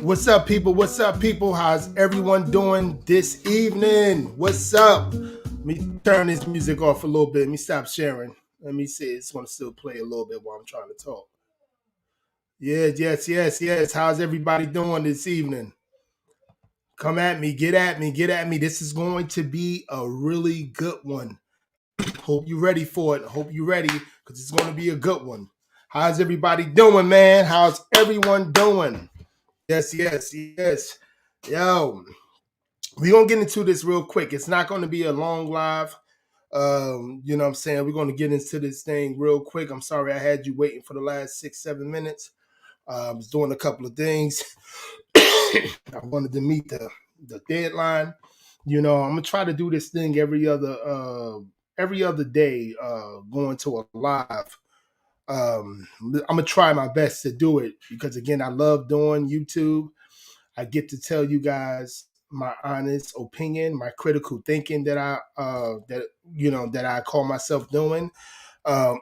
What's up, people? What's up, people? How's everyone doing this evening? What's up? Let me turn this music off a little bit. Let me stop sharing. Let me see. It's going to still play a little bit while I'm trying to talk. Yes. How's everybody doing this evening? Come at me. Get at me. Get at me. This is going to be a really good one. Hope you're ready for it. Hope you're ready because it's going to be a good one. How's everybody doing, man? How's everyone doing? Yes. Yo, we're going to get into this real quick. It's not going to be a long live. You know what I'm saying? We're going to get into this thing real quick. I'm sorry I had you waiting for the last 6-7 minutes. I was doing a couple of things. I wanted to meet the deadline. I'm gonna try to do this thing every other day, going to a live. I'm gonna try my best to do it because again, I love doing YouTube. I get to tell you guys my honest opinion, my critical thinking that I call myself doing. Um,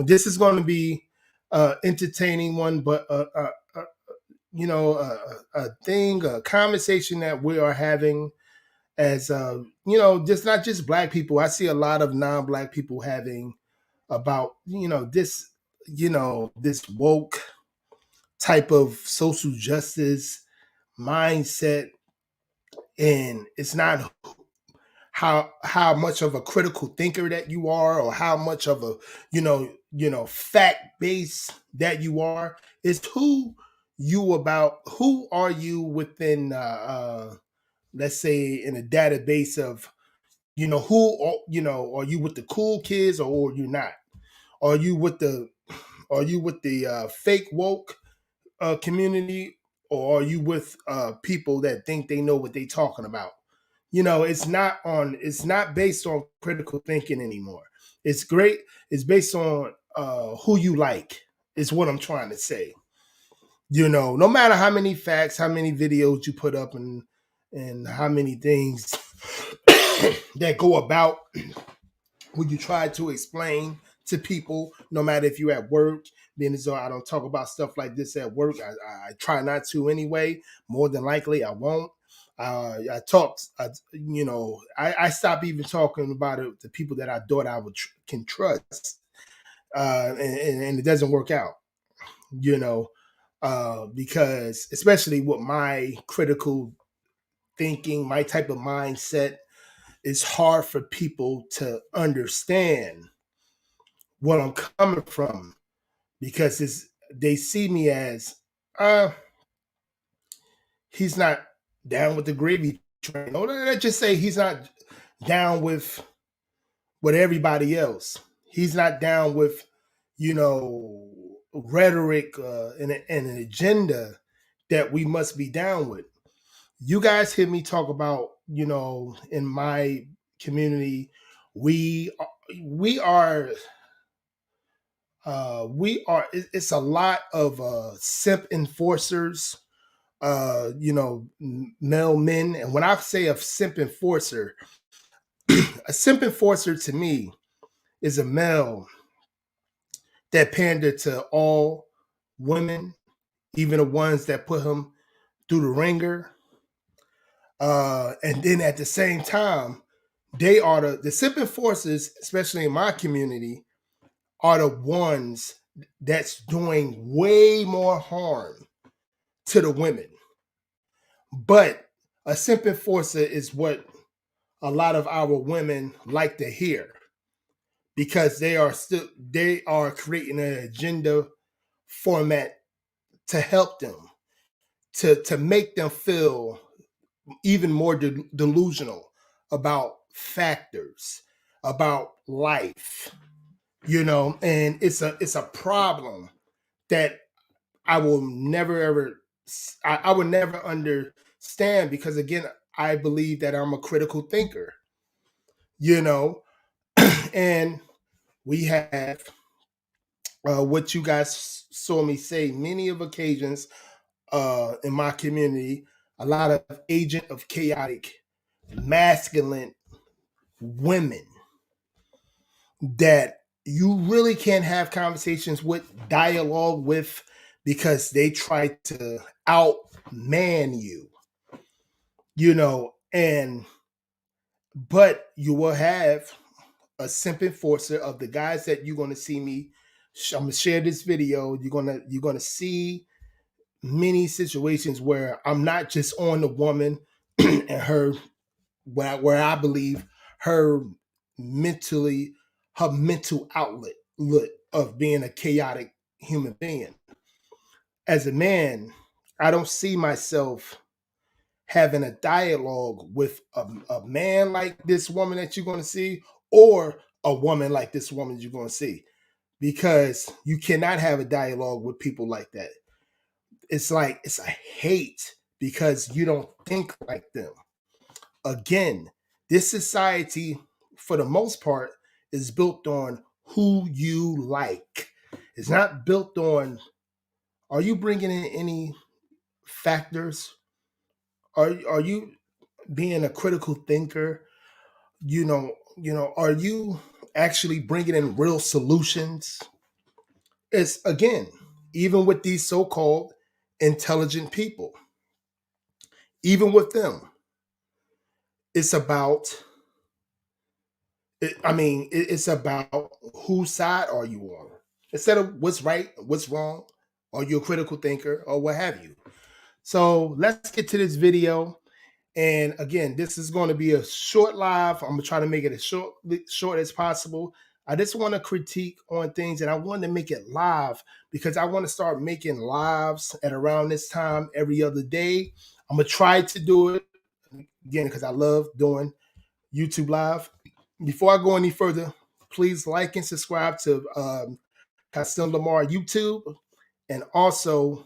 this is going to be entertaining one, but a conversation that we are having as just not just black people. I see a lot of non-black people having about this woke type of social justice mindset, and it's not how much of a critical thinker that you are or how much of a fact base that you are. It's who are you within let's say in a database of are you with the cool kids or are you not? Are you with the fake woke community, or are you with people that think they know what they're talking about? It's not based on critical thinking anymore. It's great. It's based on who you like. Is what I'm trying to say. No matter how many facts, how many videos you put up, and how many things that go about when you try to explain to people, no matter if you're at work, being as though I don't talk about stuff like this at work. I try not to anyway. More than likely, I won't. I talked, I stopped even talking about it to people that I thought I can trust, and it doesn't work out, because especially with my critical thinking, my type of mindset, it's hard for people to understand what I'm coming from because they see me as he's not down with the gravy train. Or let's just say he's not down with everybody else. He's not down with rhetoric and an agenda that we must be down with. You guys hear me talk about in my community, we we are it's a lot of simp enforcers, male men. And when I say a simp enforcer, a simp enforcer to me is a male that pander to all women, even the ones that put him through the ringer. And then at the same time, they are the simp enforcers, especially in my community, are the ones that's doing way more harm to the women. But a simp enforcer is what a lot of our women like to hear because they are creating an agenda format to help them, to make them feel even more delusional about factors, about life, and it's a problem that I will never ever I would never understand because again, I believe that I'm a critical thinker, you know, and we have what you guys saw me say many of occasions in my community, a lot of agent of chaotic masculine women that you really can't have conversations with, dialogue with, because they try to outman you, and but you will have a simp enforcer of the guys that you're going to see me. I'm gonna share this video. You're gonna see many situations where I'm not just on the woman and her where I believe her mentally her mental outlet of being a chaotic human being. As a man, I don't see myself having a dialogue with a man like this woman that you're going to see or a woman like this woman you're going to see because you cannot have a dialogue with people like that. It's like it's a hate because you don't think like them. Again, this society, for the most part, is built on who you like. It's not built on, are you bringing in any factors? Are you being a critical thinker? Are you actually bringing in real solutions? It's, again, even with these so-called intelligent people, even with them, it's about, it's about whose side are you on, instead of what's right, what's wrong, are you a critical thinker, or what have you. So let's get to this video. And again, this is going to be a short live. I'm gonna try to make it as short as possible. I just want to critique on things, and I want to make it live because I want to start making lives at around this time every other day. I'm gonna try to do it again because I love doing YouTube live. Before I go any further, please like and subscribe to Kasim Lamar YouTube, and also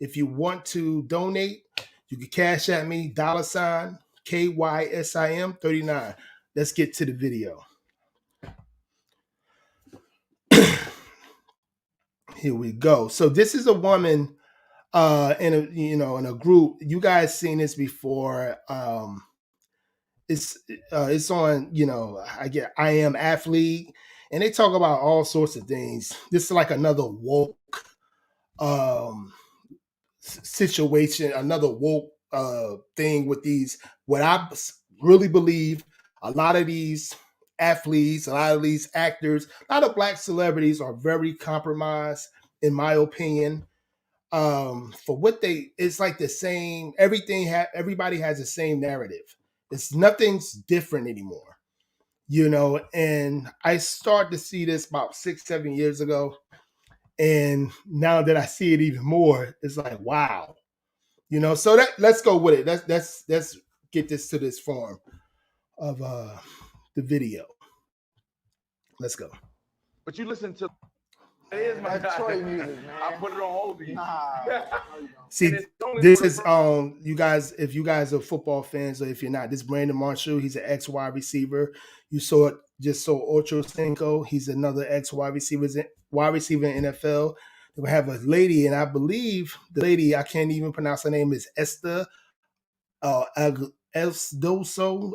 if you want to donate, you can cash at me $ KYSIM 39. Let's get to the video. Here we go. So this is a woman in a group. You guys seen this before. It's on, I Am Athlete, and they talk about all sorts of things. This is like another woke situation, another woke thing with these, what I really believe, a lot of these athletes, a lot of these actors, a lot of black celebrities are very compromised, in my opinion. For what it's like the same, everybody has the same narrative. Nothing's different anymore, and I started to see this about 6-7 years ago. And now that I see it even more, it's like, wow, so let's go with it. Let's get this to this form of the video. Let's go. But you listen to it is my Detroit music, man. I put it on oldie. See, this is you guys, if you guys are football fans, or if you're not, this is Brandon Marshall. He's an ex-wide receiver. You saw Ocho Cinco. He's another ex-wide receiver in NFL. We have a lady, and I believe the lady, I can't even pronounce her name, is Esther Esdoso.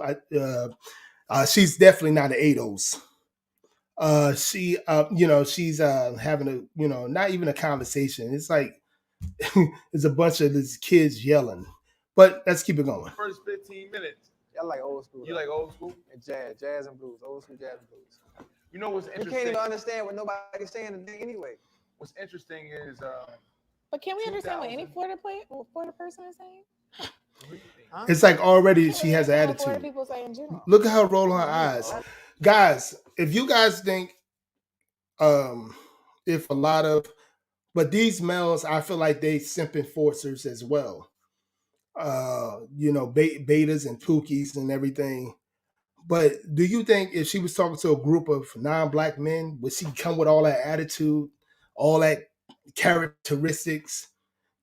She's definitely not an ADOS. She's having a, not even a conversation. It's like it's a bunch of these kids yelling. But let's keep it going. First 15 minutes. I like old school. You like old school? And jazz and blues, old school jazz and blues. You know what's interesting? You can't even understand what nobody's saying today anyway. What's interesting is but can we understand what any Florida person is saying? Huh? It's like already she has an attitude. People say in general. Look at her rolling her eyes. Guys, if you guys think if a lot of, but these males, I feel like they simp enforcers as well. Betas and pookies and everything. But do you think if she was talking to a group of non-black men, would she come with all that attitude, all that characteristics?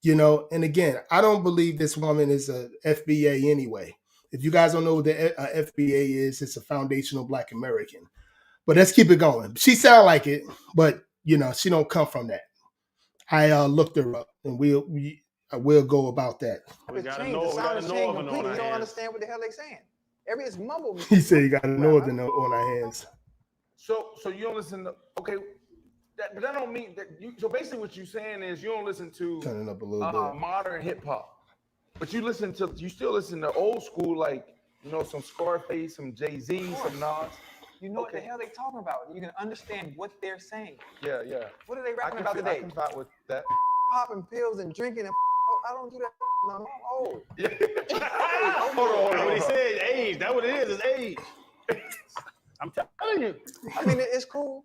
And again, I don't believe this woman is a FBA anyway. If you guys don't know what the FBA is, it's a Foundational Black American. But let's keep it going. She sound like it, but she don't come from that. I looked her up, and we'll go about that. We gotta know. We don't understand what the hell they saying. It's mumble. He said you got a northern on our hands. So you don't listen to, okay, but that don't mean that you, so basically what you're saying is you don't listen to turn it up a little bit modern hip hop, but you still listen to old school, like, some Scarface, some Jay-Z, some Nas. You know what the hell they talking about. You can understand what they're saying. Yeah. What are they rapping about today? I can fight with that. Popping pills and drinking and I don't do that. No, I'm old. Yeah. Hold on. What he said, age. That's what it is. It's age. I'm telling you. I mean, it's cool,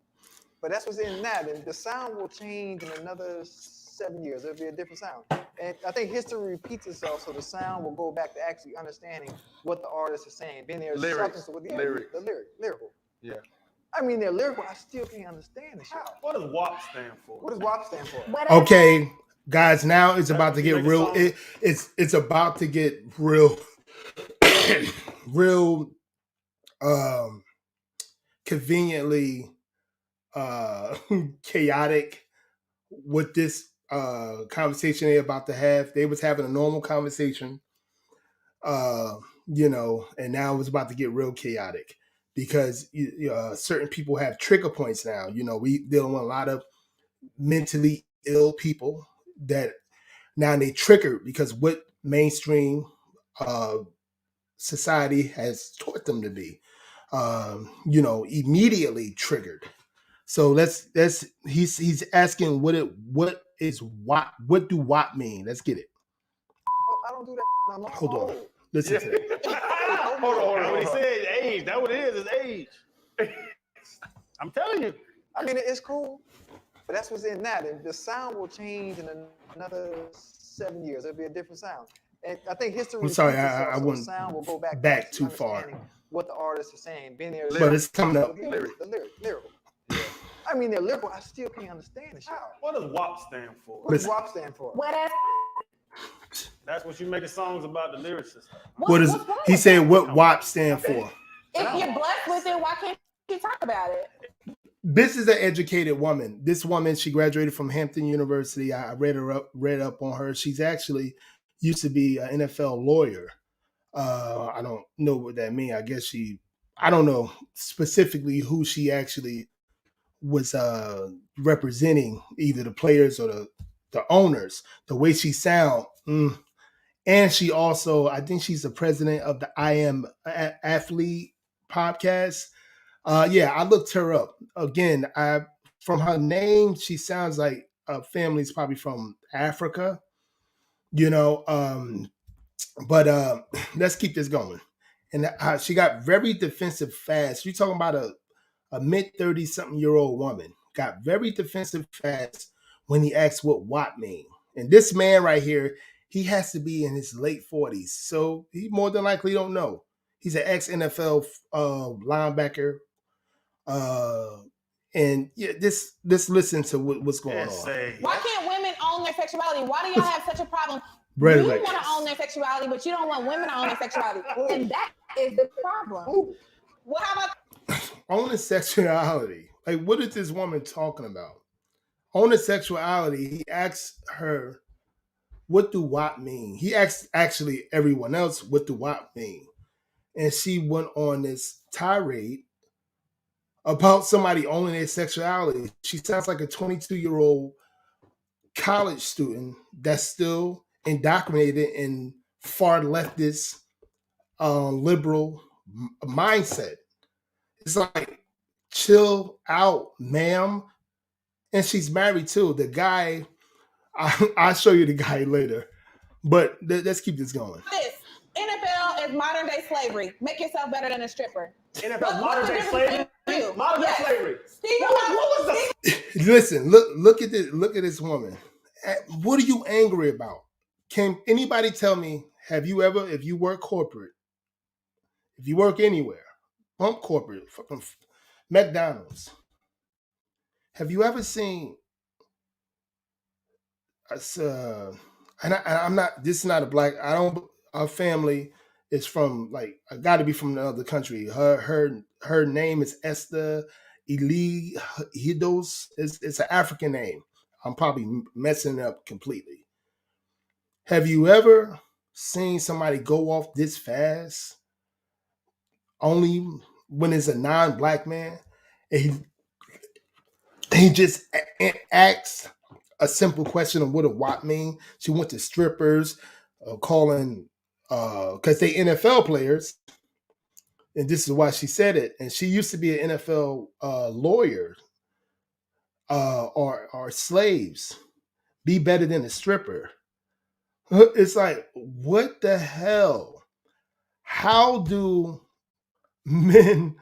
but that's what's in that. And the sound will change in another 7 years. It'll be a different sound. And I think history repeats itself, so the sound will go back to actually understanding what the artist is saying. Then there's lyrics. Lyrical. Yeah. I mean, they're lyrical. I still can't understand the shit. What does WAP stand for? What does WAP stand for? Okay, guys, now it's about to get real. It's about to get real. real conveniently chaotic with this conversation they're about to have. They was having a normal conversation, and now it's about to get real chaotic because certain people have trigger points now. We dealing with a lot of mentally ill people that now they triggered because what mainstream society has taught them to be, immediately triggered. So he's asking what do WAP mean? Let's get it. Oh, I don't do that no more. Hold on. Listen to it. Hold on. That's what he said. Age. That's what it is age. I'm telling you. I mean, it's cool, but that's what's in that. The sound will change in another 7 years. It'll be a different sound. And I think history. I'm sorry, repeats itself, I so went the sound will go back too far. understanding what the artist is saying. Being there, But it's coming up. the lyrical. I mean, they're lyrical. I still can't understand the shit. What does WAP stand for? What does WAP stand for? What else? That's what you making songs about the lyricist. What is what's wrong he with said? that? What WAP stand for? If you're blessed with it, why can't you talk about it? This is an educated woman. This woman, she graduated from Hampton University. I read up on her. She's actually used to be an NFL lawyer. I don't know what that means. I guess I don't know specifically who she actually was representing, either the players or the owners. The way she sound, and she also, I think she's the president of the I Am Athlete podcast. I looked her up again. From her name, she sounds like family's probably from Africa, but let's keep this going. And she got very defensive fast. You're talking about a mid-30-something-year-old woman. Got very defensive fast when he asked what WAP mean. And this man right here, he has to be in his late 40s. So he more than likely don't know. He's an ex-NFL linebacker. This listen to what's going on. Why can't women own their sexuality? Why do y'all have such a problem? Brother, You want to own their sexuality, but you don't want women to own their sexuality, and that is the problem. Well, how about owning sexuality? Like, what is this woman talking about? Owning sexuality. He asked her, "What do WAP mean?" He asked actually everyone else, "What do WAP mean?" And she went on this tirade about somebody owning their sexuality. She sounds like a 22-year-old college student that's still indoctrinated in far leftist liberal mindset. It's like, chill out, ma'am. And she's married too. The guy, I'll show you the guy later. But let's keep this going. this? NFL is modern day slavery. Make yourself better than a stripper. NFL modern day slavery. Modern day slavery. What was Listen, look at this. Look at this woman. What are you angry about? Can anybody tell me? Have you ever, if you work corporate, if you work anywhere, pump corporate, fucking McDonald's, have you ever seen us? I'm not. This is not a black. I don't. Our family is from I got to be from another country. Her name is Esther Eli Hidos. It's an African name. I'm probably messing it up completely. Have you ever seen somebody go off this fast? Only when it's a non-black man, and he just asks a simple question of what a WAP mean. She went to strippers, calling because they NFL players, and this is why she said it. And she used to be an NFL lawyer, or slaves. Be better than a stripper. It's like, what the hell? How do men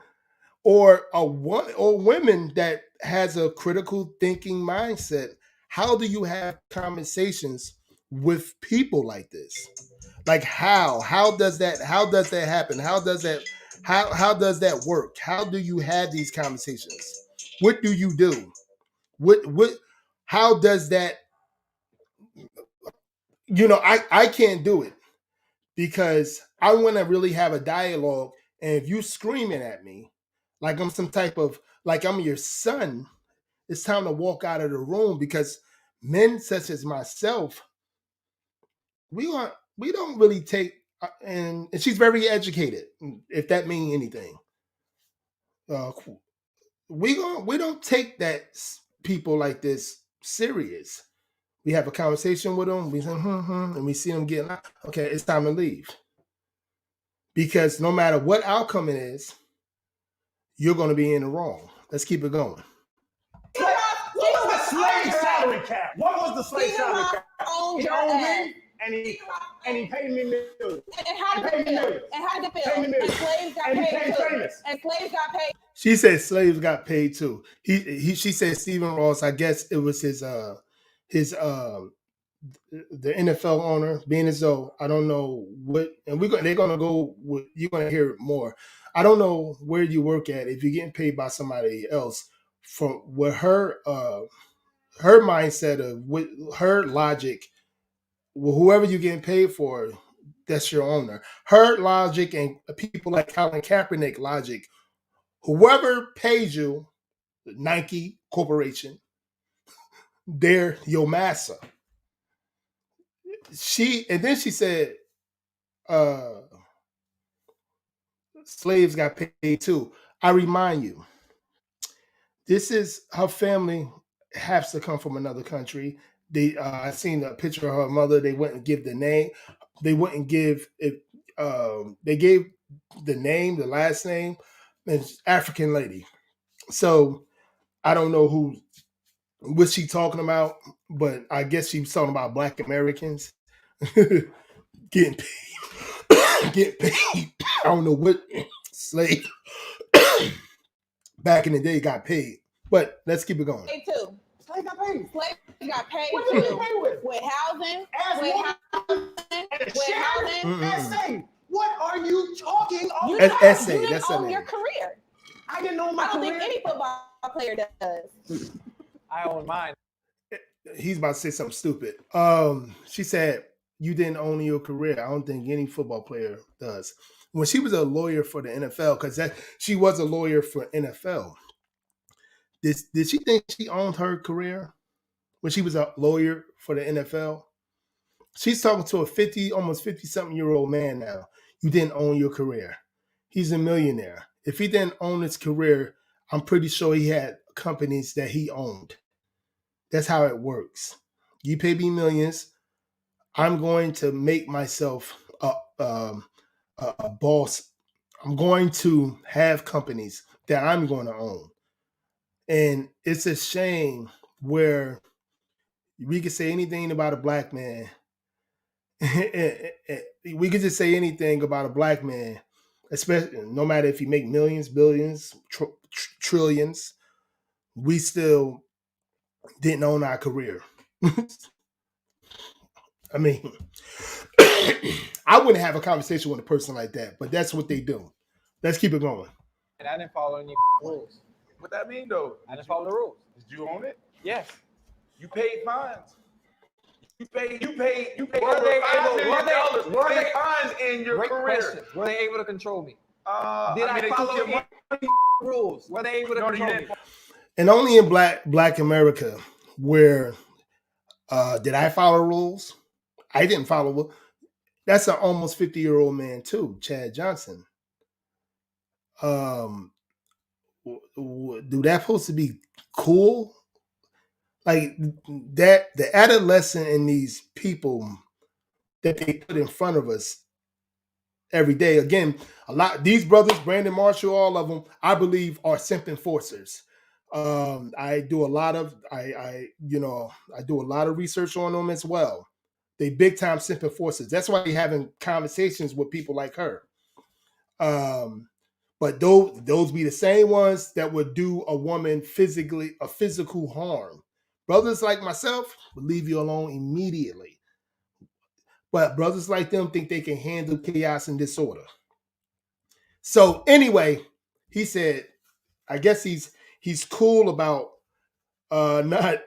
or women that has a critical thinking mindset, how do you have conversations with people like this? Like how does that happen? How does that work? How do you have these conversations? What do you do? How does that, I can't do it because I want to really have a dialogue. And if you screaming at me like I'm some type of, like I'm your son, it's time to walk out of the room, because men such as myself, we don't really take, and she's very educated, if that means anything. Uh, we don't take that people like this serious. We have a conversation with them, we say, and we see them getting out. Okay, it's time to leave. Because no matter what outcome it is, you're going to be in the wrong. Let's keep it going. What was the slave salary cap? What was the slave Stephen salary Ross cap? owned He your owned ass. me, and he paid me millions. And how did it feel? And how did it feel? Pay me And millions. slaves got And he paid became too. famous. And slaves got paid. She said slaves got paid too. She said Stephen Ross, I guess it was his the NFL owner, being as though I don't know what, and they're gonna go with, you're gonna hear it more. I don't know where you work at, if you're getting paid by somebody else. From what her mindset of, with her logic, whoever you're getting paid for, that's your owner. Her logic and people like Colin Kaepernick logic, whoever pays you, Nike Corporation, they're your master. And then she said, slaves got paid too. I remind you, this is her family has to come from another country. I seen a picture of her mother. They wouldn't give the name. They wouldn't give it. They gave the name, the last name, an African lady. So I don't know what she talking about, but I guess she was talking about Black Americans getting paid. Getting paid. I don't know what slave back in the day got paid, but let's keep it going. Paid too. Slave got paid. Slaves got paid What did too. they pay with? With housing. As With woman housing. and a With chair. housing. Essay. What are you talking You about? That's essay. didn't That's her own your name. career. I didn't know my I don't career. think any football player does. I own mine. He's about to say something stupid. She said, you didn't own your career. I don't think any football player does. When she was a lawyer for the NFL, because she was a lawyer for NFL, did she think she owned her career when she was a lawyer for the NFL? She's talking to a almost 50-something-year-old man now. You didn't own your career. He's a millionaire. If he didn't own his career, I'm pretty sure he had companies that he owned. That's how it works. You pay me millions. I'm going to make myself a boss. I'm going to have companies that I'm going to own. And it's a shame where we could say anything about a black man. We could just say anything about a black man, especially no matter if you make millions, billions, trillions, we still didn't own our career. I mean, I wouldn't have a conversation with a person like that, but that's what they do. Let's keep it going. And I didn't follow any rules. What that mean though? I didn't follow the rules. Did you own it? Yes. You paid fines. You paid Were over they $5 able- million were they- in fines in your Great career. question. Were they able to control me? Did Did I they follow took your money? any rules? Were they able to No, you control me? didn't. And only in Black America where did I follow rules? I didn't follow. That's an almost 50-year-old man too, Chad Johnson. Do that supposed to be cool? Like that, the adolescent in these people that they put in front of us every day. Again, these brothers, Brandon Marshall, all of them, I believe, are simp enforcers. I do a lot of do a lot of research on them as well. They big time simp enforcers. That's why they're having conversations with people like her. But those be the same ones that would do a woman physical harm. Brothers like myself would leave you alone immediately. But brothers like them think they can handle chaos and disorder. So anyway, he said, I guess he's cool about not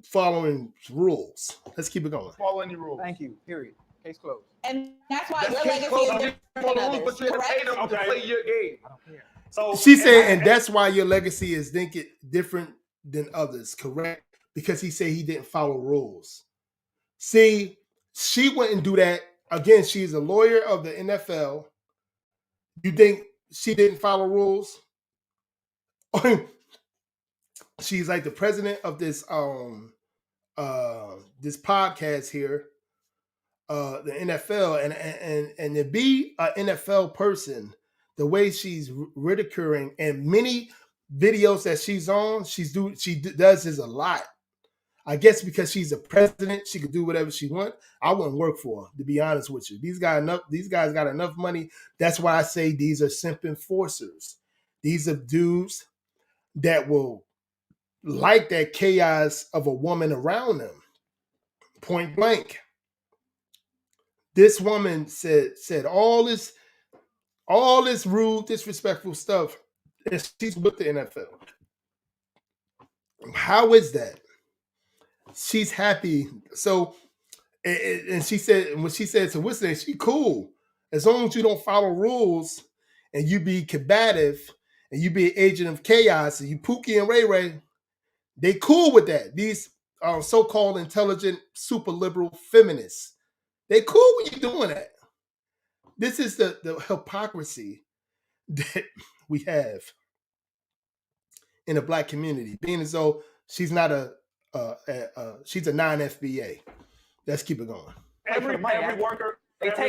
following rules. Let's keep it going. Follow any rules. Thank you. Period. Case closed. And that's why That's your case legacy closed. is You different follow than rules, others. but you have to pay them to Okay. play your game. I don't care. So She said, and and that's why your legacy is different than others, correct? Because he said he didn't follow rules. See, she wouldn't do that. Again, she's a lawyer of the NFL. You think she didn't follow rules? She's like the president of this this podcast here, the NFL, and to be an NFL person, the way she's ridiculing and many videos that she's on, she does is a lot. I guess because she's a president, she could do whatever she wants. I wouldn't work for her, to be honest with you. These guys got enough money. That's why I say these are simp enforcers. These are dudes that will like that chaos of a woman around them. Point blank. This woman said all this rude, disrespectful stuff, and she's with the NFL. How is that? She's happy. So, and she said, when she said to Whistler, she cool. As long as you don't follow rules and you be combative and you be an agent of chaos and you Pookie and Ray Ray, they cool with that. These so-called intelligent, super liberal feminists. They cool when you're doing that. This is the hypocrisy that we have in the black community, being as though she's not she's a non-FBA. Let's keep it going. every worker at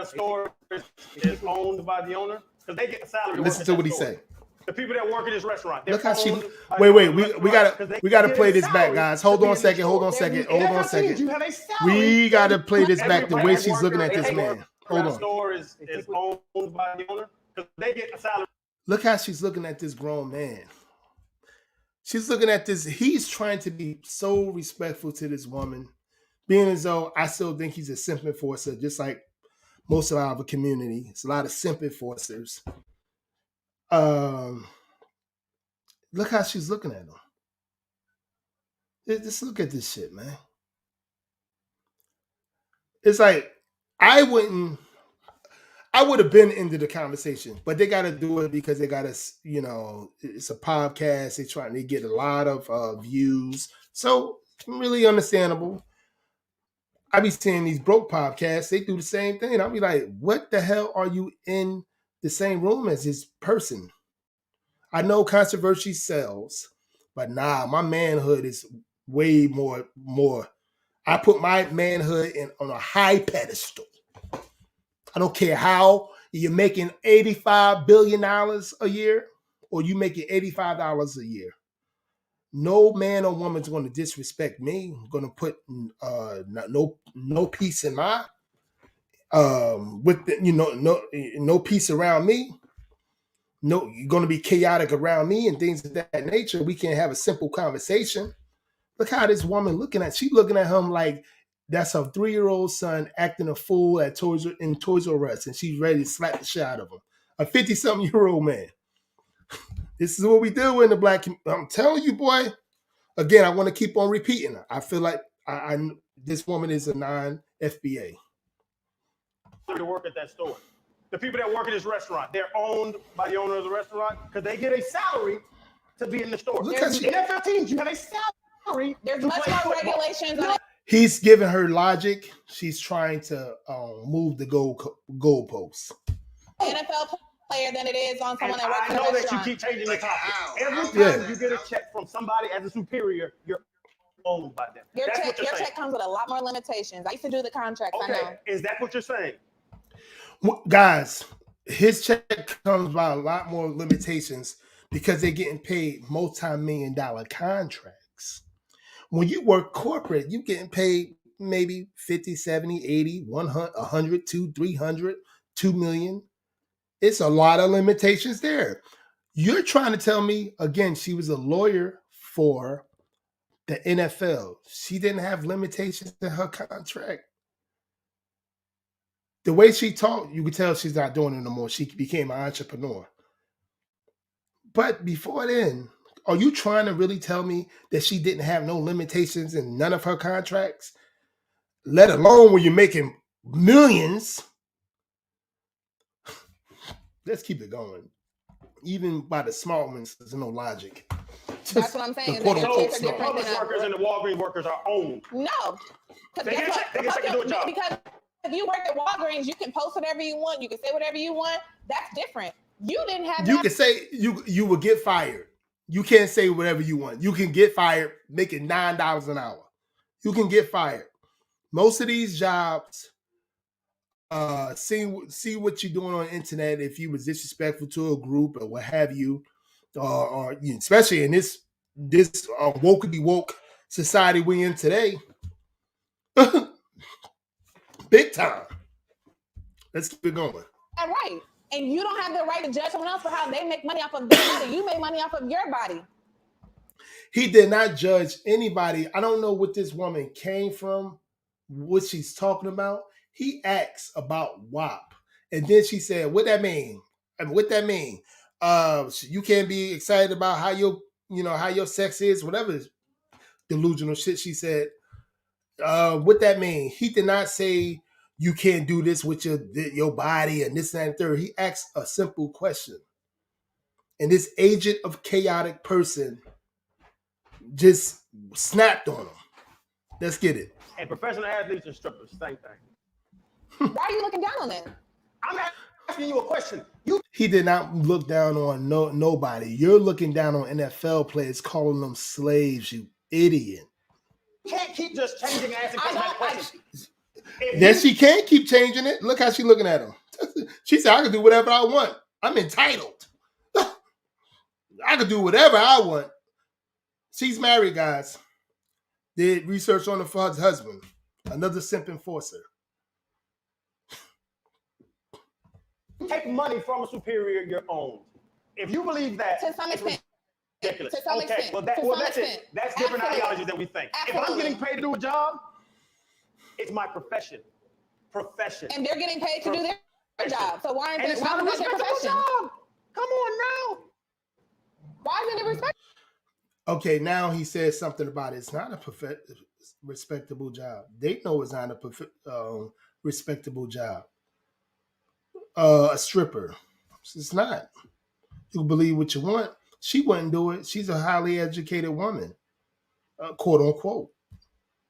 a store is owned by the owner because they get a salary. Listen to what he say. The people that work in this restaurant. Look how she. owned by the Wait. restaurant We because they gotta get play a this back, salary guys. to Hold be on a in the second. store. Hold on a second. Hold on a second. You have a salary. We gotta play this back. The way Every she's looking at this worker man. Hold at a on. store is owned by the owner because they get a salary. Look how she's looking at this grown man. She's looking at this. He's trying to be so respectful to this woman, being as though I still think he's a simp enforcer, just like most of our community. It's a lot of simp enforcers. Look how she's looking at him. Just look at this shit, man. It's like I would have been into the conversation, but they got to do it because they got to, it's a podcast. They get a lot of views. So really understandable. I be seeing these broke podcasts. They do the same thing. I'll be like, what the hell are you in the same room as this person? I know controversy sells, but nah, my manhood is way more. I put my manhood on a high pedestal. I don't care how you're making $85 billion a year or you making $85 a year. No man or woman's going to disrespect me. I'm going to put no peace in my no peace around me. No, you're going to be chaotic around me and things of that nature. We can't have a simple conversation. Look how this woman she's looking at him like that's her 3-year-old son acting a fool at Toys R Us, and she's ready to slap the shit out of him. A 50-something-year-old man. This is what we do in the black community. I'm telling you, boy. Again, I want to keep on repeating it. I feel like this woman is a non-FBA. To work at that store. The people that work at this restaurant, they're owned by the owner of the restaurant because they get a salary to be in the store. Look at you. NFL teams, you have a salary. There's to much play more football. regulations on it. He's giving her logic. She's trying to move the goalposts. NFL player than it is on someone And that works I in a know that you restaurant. keep changing the topic. Every time Yeah. you get a check from somebody as a superior, you're owned by them. Your That's check, what you're your saying. check comes with a lot more limitations. I used to do the contracts. I know. Okay, is that what you're saying? Guys, his check comes by a lot more limitations because they're getting paid multi-million-dollar contracts. When you work corporate, you're getting paid maybe 50, 70, 80, 100, 100, 200, 300, 2 million. It's a lot of limitations there. You're trying to tell me, again, she was a lawyer for the NFL. She didn't have limitations in her contract. The way she talked, you could tell she's not doing it no more. She became an entrepreneur. But before then, are you trying to really tell me that she didn't have no limitations in none of her contracts? Let alone when you're making millions. Let's keep it going. Even by the small ones, there's no logic. That's what I'm saying. The is quote that So unquote checks are the small. different Publix than workers and the Walgreens workers are owned. No. They get a check. They get a check to do a job. Because if you work at Walgreens, you can post whatever you want. You can say whatever you want. That's different. You didn't have You that. can say you will get fired. You can't say whatever you want. You can get fired making $9 an hour. You can get fired. Most of these jobs, see what you're doing on the internet. If you was disrespectful to a group or what have you, or especially in this wokey woke society we in today, big time. Let's keep it going. That's right. And you don't have the right to judge someone else for how they make money off of their body. You make money off of your body. He did not judge anybody. I don't know what this woman came from, what she's talking about. He asks about WAP. And then she said, what that mean? I mean, what that mean? You can't be excited about how your sex is, whatever delusional shit she said. What that mean? He did not say you can't do this with your body and this and that and third. He asked a simple question. And this agent of chaotic person just snapped on him. Let's get it. And professional athletes and strippers, same thing. Why are you looking down on them? I'm asking you a question. He did not look down on nobody. You're looking down on NFL players, calling them slaves, you idiot. Can't keep just changing answers. Then she can't keep changing it. Look how she's looking at him. She said, I can do whatever I want. I'm entitled. I can do whatever I want. She's married, guys. Did research on her husband. Another simp enforcer. Take money from a superior you're owned. If you believe that, To some it's extent. ridiculous. To some Okay, extent. well, To some that's extent. it. That's different Absolutely. ideologies than we think. If I'm Absolutely. getting paid to do a job, it's my profession. And they're getting paid to do their job. So why aren't And they? it's Why not a isn't it their respectable profession? job. Come on now. Why isn't it respectable? Okay, now he says something about it's not a respectable job. They know it's not a respectable job. A stripper. It's not. You can believe what you want. She wouldn't do it. She's a highly educated woman, quote unquote.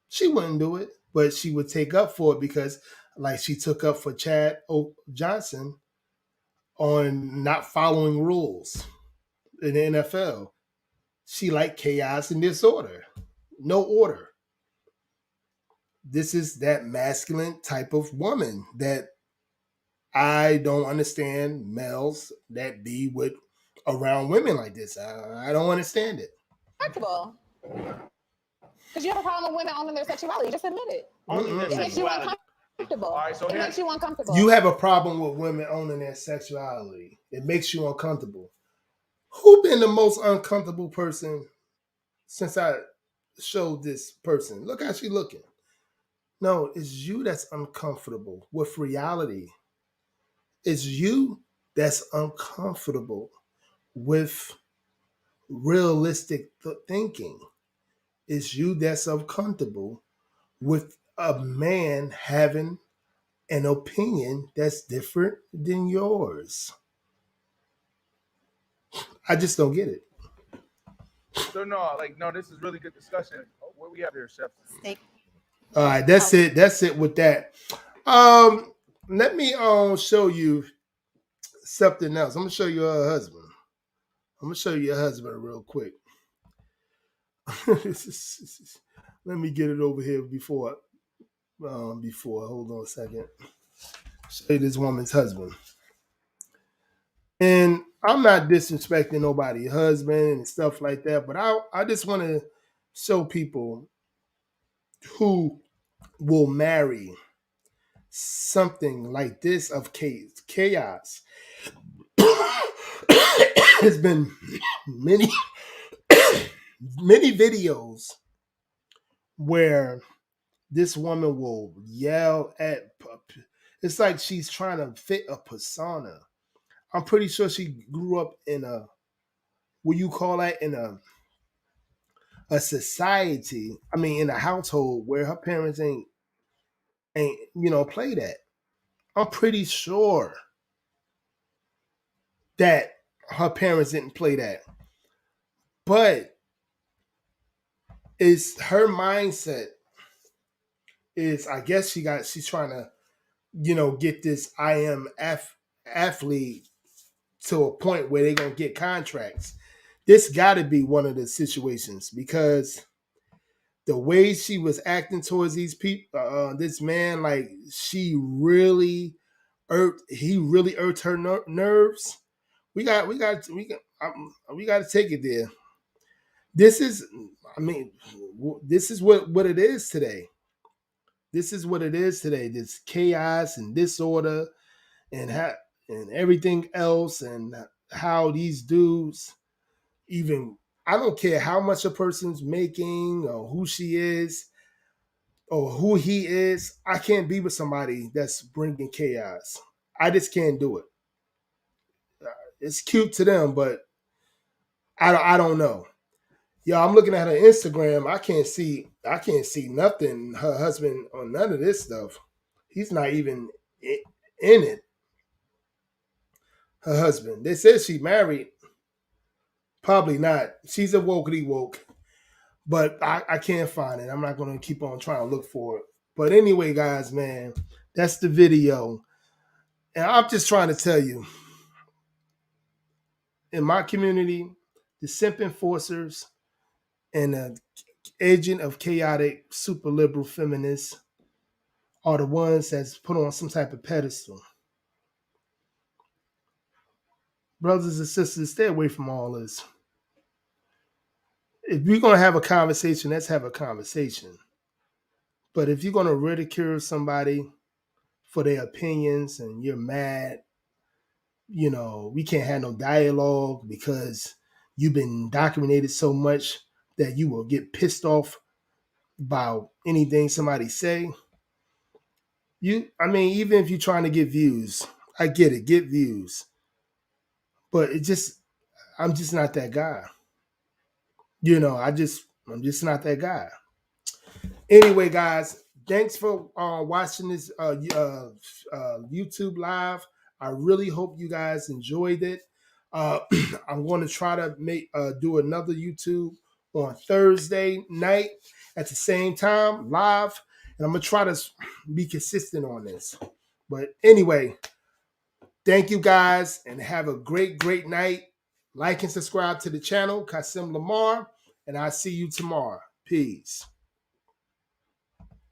She wouldn't do it, but she would take up for it because, like she took up for Chad Johnson on not following rules in the NFL. She liked chaos and disorder, no order. This is that masculine type of woman that I don't understand males that be with around women like this. I don't understand it. Respectable. Because you have a problem with women owning their sexuality. Just admit it. Owning their It makes you sexuality. uncomfortable. All right, so it here- makes you uncomfortable. You have a problem with women owning their sexuality. It makes you uncomfortable. Who been the most uncomfortable person since I showed this person? Look how she looking. No, it's you that's uncomfortable with reality. It's you that's uncomfortable with realistic thinking. It's you that's uncomfortable with a man having an opinion that's different than yours. I just don't get it. So no, this is really good discussion. What we have here, Chef? Steak. All right, that's it. That's it with that. Let me show you something else. I'm gonna show you her husband. I'm gonna show you your husband real quick. Let me get it over here before. Hold on a second. Show you this woman's husband. And I'm not disrespecting nobody's husband and stuff like that, but I just want to show people who will marry something like this of chaos. There's been many videos where this woman will yell at. It's like she's trying to fit a persona. I'm pretty sure she grew up in a, what you call that, in a society. I mean, in a household where her parents ain't ain't, play that. I'm pretty sure that her parents didn't play that. But it's her mindset is, I guess she's trying to, get this athlete to a point where they're gonna get contracts. This gotta be one of the situations, because the way she was acting towards these people, this man, like he really irked her nerves. We got to take it there. This is, this is what it is today. This is what it is today. This chaos and disorder and and everything else, and how these dudes, even, I don't care how much a person's making or who she is or who he is. I can't be with somebody that's bringing chaos. I just can't do it. It's cute to them, but I don't know. Yo, I'm looking at her Instagram. I can't see nothing. Her husband on none of this stuff. He's not even in it. Her husband. They said she married. Probably not. She's a wokey woke, but I can't find it. I'm not going to keep on trying to look for it. But anyway, guys, man, that's the video. And I'm just trying to tell you, in my community, the simp enforcers and the agent of chaotic super liberal feminists are the ones that's put on some type of pedestal. Brothers and sisters, stay away from all this. If you're going to have a conversation, let's have a conversation. But if you're going to ridicule somebody for their opinions and you're mad, we can't have no dialogue because you've been documented so much that you will get pissed off about anything somebody say. Even if you're trying to get views, I get it, get views. But I'm just not that guy. I'm just not that guy. Anyway, guys, thanks for watching this YouTube live. I really hope you guys enjoyed it. I'm going to try to do another YouTube on Thursday night at the same time, live. And I'm going to try to be consistent on this. But anyway, thank you guys and have a great, great night. Like and subscribe to the channel, Kasim Lamar, and I'll see you tomorrow. Peace.